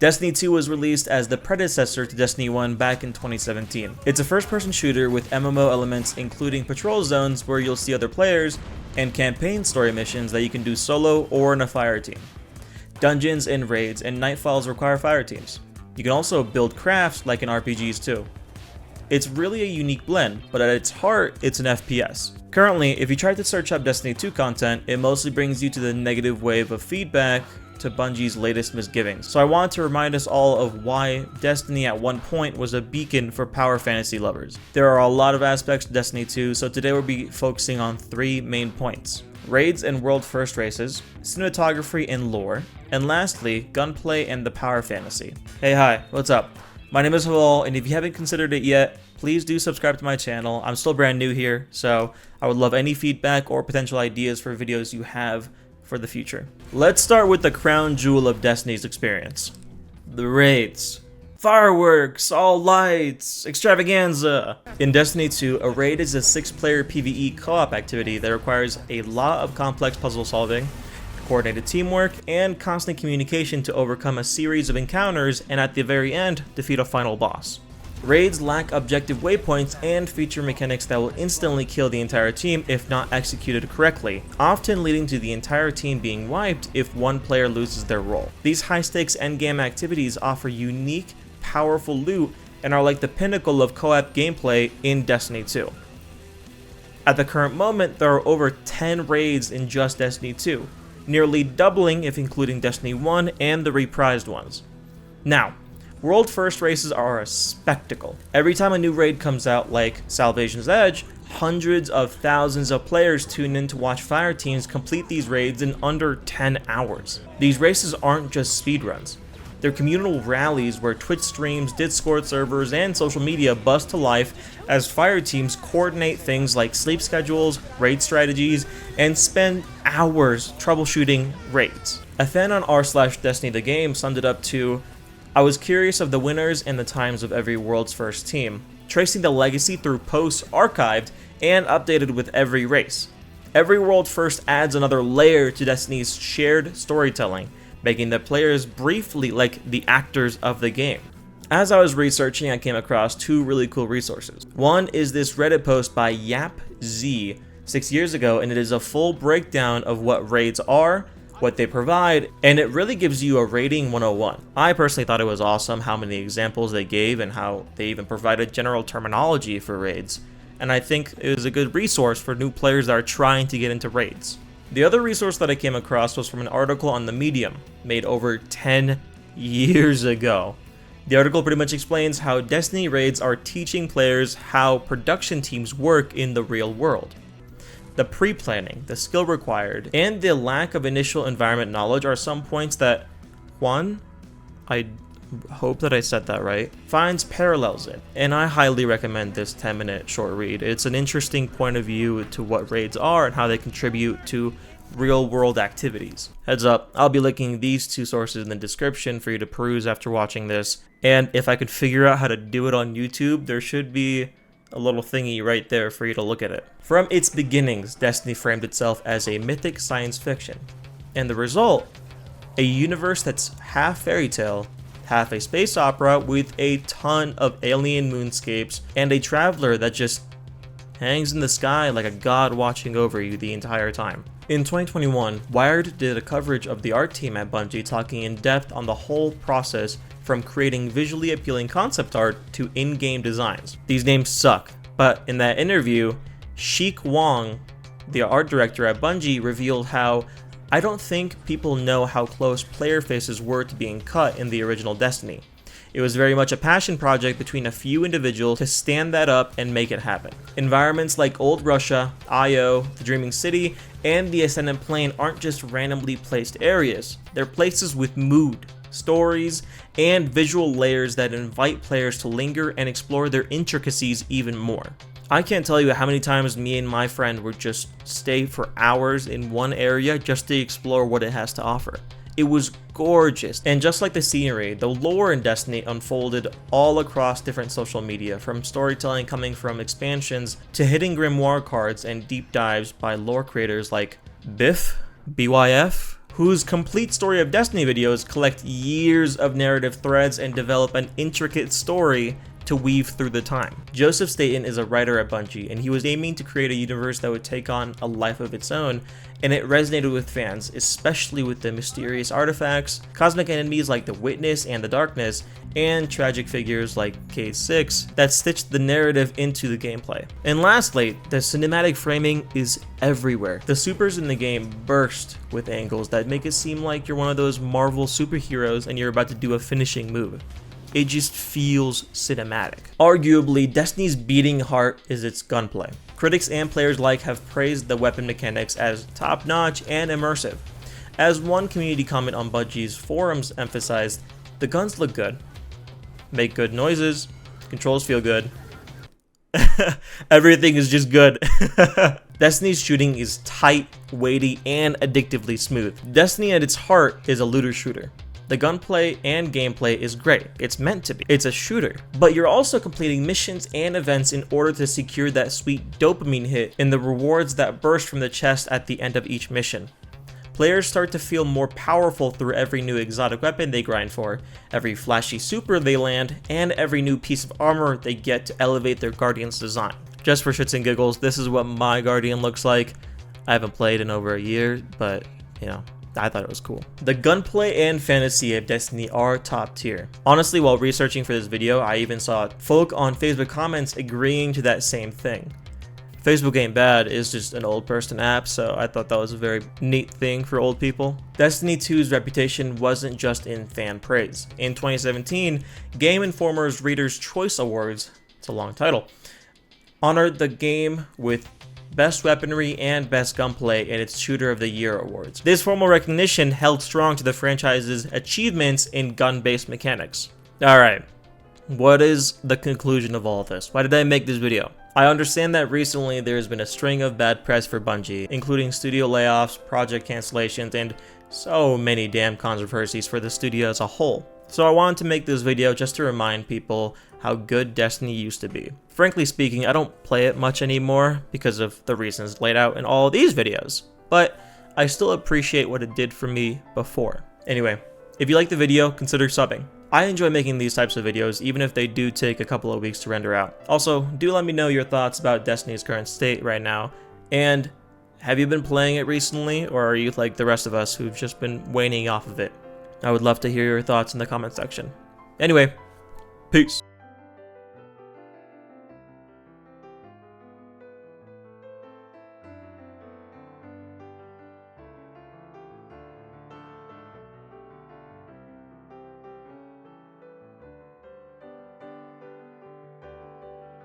Destiny 2 was released as the predecessor to Destiny 1 back in 2017. It's a first-person shooter with MMO elements including patrol zones where you'll see other players, and campaign story missions that you can do solo or in a fire team. Dungeons and raids and nightfalls require fire teams. You can also build crafts like in RPGs too. It's really a unique blend, but at its heart, it's an FPS. Currently, if you try to search up Destiny 2 content, it mostly brings you to the negative wave of feedback to Bungie's latest misgivings. So I want to remind us all of why Destiny at one point was a beacon for power fantasy lovers. There are a lot of aspects to Destiny 2, so today we'll be focusing on 3 main points: raids and world first races, cinematography and lore, and lastly, gunplay and the power fantasy. Hey, hi, what's up? My name is Halal, and if you haven't considered it yet, please do subscribe to my channel. I'm still brand new here, so I would love any feedback or potential ideas for videos you have for the future. Let's start with the crown jewel of Destiny's experience: the raids. Fireworks, all lights, extravaganza! In Destiny 2, a raid is a 6-player PvE co-op activity that requires a lot of complex puzzle solving, coordinated teamwork, and constant communication to overcome a series of encounters and at the very end, defeat a final boss. Raids lack objective waypoints and feature mechanics that will instantly kill the entire team if not executed correctly, often leading to the entire team being wiped if one player loses their role. These high-stakes endgame activities offer unique, powerful loot and are like the pinnacle of co-op gameplay in Destiny 2. At the current moment, there are over 10 raids in just Destiny 2, nearly doubling if including Destiny 1 and the reprised ones. Now, world first races are a spectacle. Every time a new raid comes out, like Salvation's Edge, hundreds of thousands of players tune in to watch fire teams complete these raids in under 10 hours. These races aren't just speedruns. They're communal rallies where Twitch streams, Discord servers, and social media buzz to life as fire teams coordinate things like sleep schedules, raid strategies, and spend hours troubleshooting raids. A fan on r/Destiny the game summed it up to, "I was curious of the winners and the times of every world's first team, tracing the legacy through posts archived and updated with every race. Every world first adds another layer to Destiny's shared storytelling, making the players briefly like the actors of the game." As I was researching, I came across 2 really cool resources. One is this Reddit post by YapZ 6 years ago, and it is a full breakdown of what raids are, what they provide, and it really gives you a raiding 101. I personally thought it was awesome how many examples they gave and how they even provided general terminology for raids, and I think it was a good resource for new players that are trying to get into raids. The other resource that I came across was from an article on The Medium, made over 10 years ago. The article pretty much explains how Destiny raids are teaching players how production teams work in the real world. The pre-planning, the skill required, and the lack of initial environment knowledge are some points that Juan, I hope that I said that right, finds parallels in, and I highly recommend this 10-minute short read. It's an interesting point of view to what raids are and how they contribute to real-world activities. Heads up, I'll be linking these 2 sources in the description for you to peruse after watching this, and if I could figure out how to do it on YouTube, there should be a little thingy right there for you to look at it. From its beginnings, Destiny framed itself as a mythic science fiction, and the result, a universe that's half fairy tale, half a space opera with a ton of alien moonscapes, and a traveler that just hangs in the sky like a god watching over you the entire time. In 2021, Wired did a coverage of the art team at Bungie talking in depth on the whole process from creating visually appealing concept art to in-game designs. These names suck, but in that interview, Sheik Wong, the art director at Bungie, revealed how, "I don't think people know how close player faces were to being cut in the original Destiny. It was very much a passion project between a few individuals to stand that up and make it happen. Environments like Old Russia, Io, the Dreaming City, and the Ascendant Plane aren't just randomly placed areas. They're places with mood, stories, and visual layers that invite players to linger and explore their intricacies even more. I can't tell you how many times me and my friend would just stay for hours in one area just to explore what it has to offer. It was gorgeous, and just like the scenery, the lore in Destiny unfolded all across different social media, from storytelling coming from expansions to hidden grimoire cards and deep dives by lore creators like Biff, BYF, whose complete story of Destiny videos collect years of narrative threads and develop an intricate story to weave through the time. Joseph Staten is a writer at Bungie, and he was aiming to create a universe that would take on a life of its own, and it resonated with fans, especially with the mysterious artifacts, cosmic enemies like the Witness and the Darkness, and tragic figures like K6 that stitched the narrative into the gameplay. And lastly, the cinematic framing is everywhere. The supers in the game burst with angles that make it seem like you're one of those Marvel superheroes and you're about to do a finishing move. It just feels cinematic. Arguably, Destiny's beating heart is its gunplay. Critics and players alike have praised the weapon mechanics as top-notch and immersive. As one community comment on Bungie's forums emphasized, the guns look good, make good noises, controls feel good. Everything is just good. Destiny's shooting is tight, weighty, and addictively smooth. Destiny at its heart is a looter shooter. The gunplay and gameplay is great. It's meant to be. It's a shooter. But you're also completing missions and events in order to secure that sweet dopamine hit in the rewards that burst from the chest at the end of each mission. Players start to feel more powerful through every new exotic weapon they grind for, every flashy super they land, and every new piece of armor they get to elevate their Guardian's design. Just for shits and giggles, this is what my Guardian looks like. I haven't played in over a year, but you know, I thought it was cool. The gunplay and fantasy of Destiny are top tier. Honestly, while researching for this video, I even saw folk on Facebook comments agreeing to that same thing. Facebook Ain't Bad is just an old person app, so I thought that was a very neat thing for old people. Destiny 2's reputation wasn't just in fan praise. In 2017, Game Informer's Reader's Choice Awards, it's a long title, honored the game with Best Weaponry and Best Gunplay in its Shooter of the Year awards. This formal recognition held strong to the franchise's achievements in gun-based mechanics. Alright, what is the conclusion of all this? Why did I make this video? I understand that recently there's been a string of bad press for Bungie, including studio layoffs, project cancellations, and so many damn controversies for the studio as a whole. So I wanted to make this video just to remind people how good Destiny used to be. Frankly speaking, I don't play it much anymore because of the reasons laid out in all of these videos, but I still appreciate what it did for me before. Anyway, if you like the video, consider subbing. I enjoy making these types of videos, even if they do take a couple of weeks to render out. Also, do let me know your thoughts about Destiny's current state right now, and have you been playing it recently, or are you like the rest of us who've just been waning off of it? I would love to hear your thoughts in the comment section. Anyway, peace.